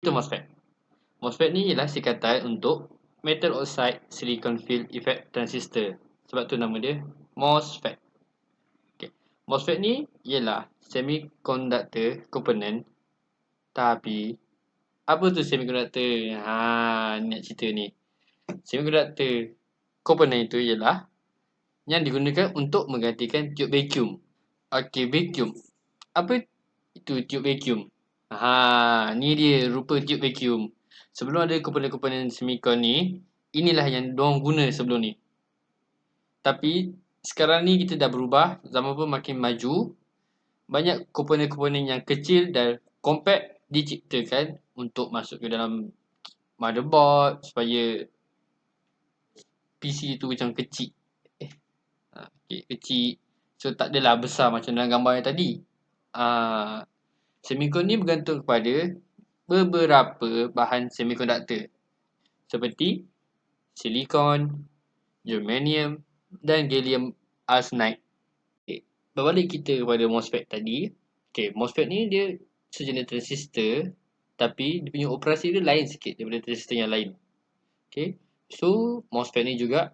Itu MOSFET. MOSFET ni ialah singkatan untuk Metal Oxide Silicon Field Effect Transistor. Sebab tu nama dia MOSFET. Okay. MOSFET ni ialah semiconductor component. Tapi apa tu semiconductor? Nak cerita ni. Semiconductor component itu ialah yang digunakan untuk menggantikan tube vacuum. Okey, vacuum. Apa itu tube vacuum? Ni dia rupa tube vacuum. Sebelum ada komponen-komponen semikon ni, inilah yang diorang guna sebelum ni. Tapi sekarang ni kita dah berubah, zaman pun makin maju. Banyak komponen-komponen yang kecil dan compact diciptakan untuk masuk ke dalam motherboard supaya PC tu macam kecil. Kecil. So tak adalah besar macam dalam gambar yang tadi. Semikon ni bergantung kepada beberapa bahan semikonduktor seperti silikon, germanium dan gallium arsenide. Berbalik kita kepada MOSFET tadi. MOSFET ni dia sejenis transistor tapi dia punya operasi dia lain sikit daripada transistor yang lain. So MOSFET ni juga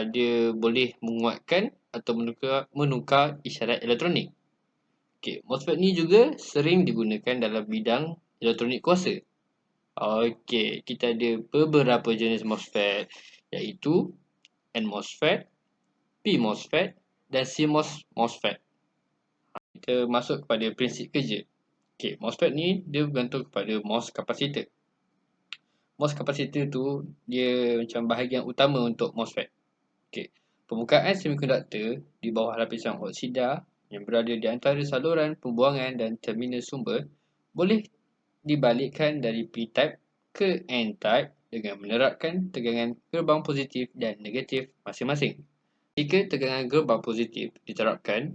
dia boleh menguatkan atau menukar isyarat elektronik. MOSFET ni juga sering digunakan dalam bidang elektronik kuasa. Kita ada beberapa jenis MOSFET iaitu N-MOSFET, P-MOSFET dan CMOS MOSFET. Kita masuk kepada prinsip kerja. MOSFET ni dia bergantung kepada MOS kapasitor. MOS kapasitor tu dia macam bahagian utama untuk MOSFET. Permukaan semikonduktor di bawah lapisan oksida yang berada di antara saluran pembuangan dan terminal sumber boleh dibalikkan dari P-type ke N-type dengan menerapkan tegangan gerbang positif dan negatif masing-masing. Jika tegangan gerbang positif diterapkan,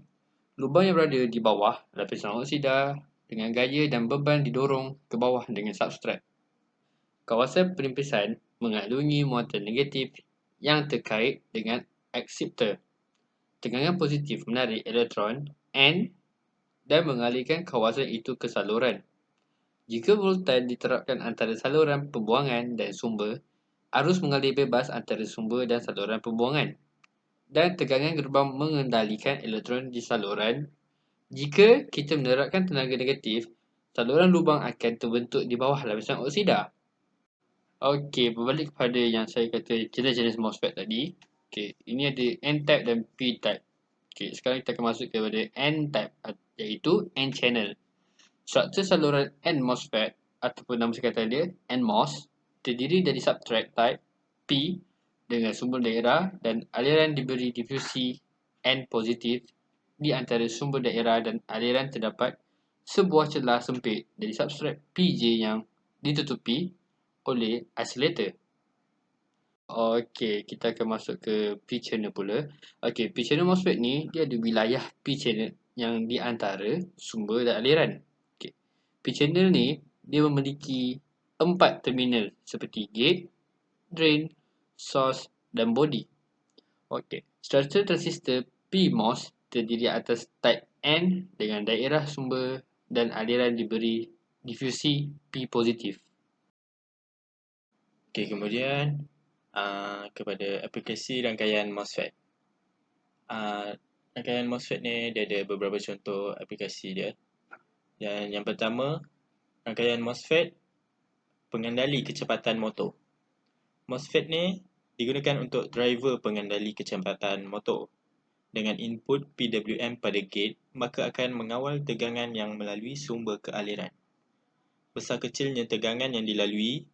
lubang yang berada di bawah lapisan oksida dengan gaya dan beban didorong ke bawah dengan substrat. Kawasan perimpisan mengandungi muatan negatif yang terkait dengan akseptor. Tegangan positif menarik elektron N dan mengalihkan kawasan itu ke saluran. Jika voltan diterapkan antara saluran pembuangan dan sumber, arus mengalir bebas antara sumber dan saluran pembuangan. Dan tegangan gerbang mengendalikan elektron di saluran. Jika kita menerapkan tenaga negatif, saluran lubang akan terbentuk di bawah lapisan oksida. Berbalik kepada yang saya kata jenis-jenis MOSFET tadi. Ini ada N-type dan P-type. Sekarang kita akan masuk kepada N-type iaitu N-channel. Struktur saluran N-MOSFET ataupun nama singkatan dia NMOS terdiri dari substrate type P dengan sumber daerah dan aliran diberi difusi N positif di antara sumber daerah dan aliran terdapat sebuah celah sempit dari substrate PJ yang ditutupi oleh isolator. Kita akan masuk ke P-channel pula. P-channel MOSFET ni dia ada wilayah P-channel yang di antara sumber dan aliran. P-channel ni dia memiliki 4 terminal seperti gate, drain, source dan body. Struktur transistor PMOS terdiri atas type N dengan daerah sumber dan aliran diberi difusi P positif. Kemudian kepada aplikasi rangkaian MOSFET. Rangkaian MOSFET ni dia ada beberapa contoh aplikasi dia. Dan yang pertama, rangkaian MOSFET pengendali kecepatan motor. MOSFET ni digunakan untuk driver pengendali kecepatan motor. Dengan input PWM pada gate, maka akan mengawal tegangan yang melalui sumber ke aliran. Besar kecilnya tegangan yang dilalui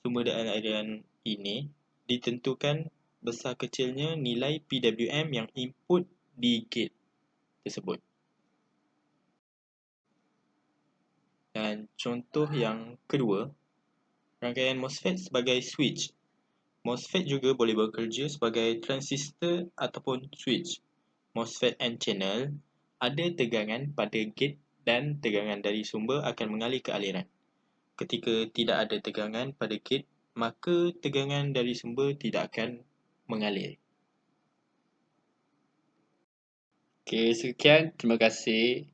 sumber dan aliran ini ditentukan besar kecilnya nilai PWM yang input di gate tersebut. Dan contoh yang kedua, rangkaian MOSFET sebagai switch. MOSFET juga boleh bekerja sebagai transistor ataupun switch. MOSFET N-channel ada tegangan pada gate dan tegangan dari sumber akan mengalir ke aliran. Ketika tidak ada tegangan pada gate, maka tegangan dari sumber tidak akan mengalir. Sekian. Terima kasih.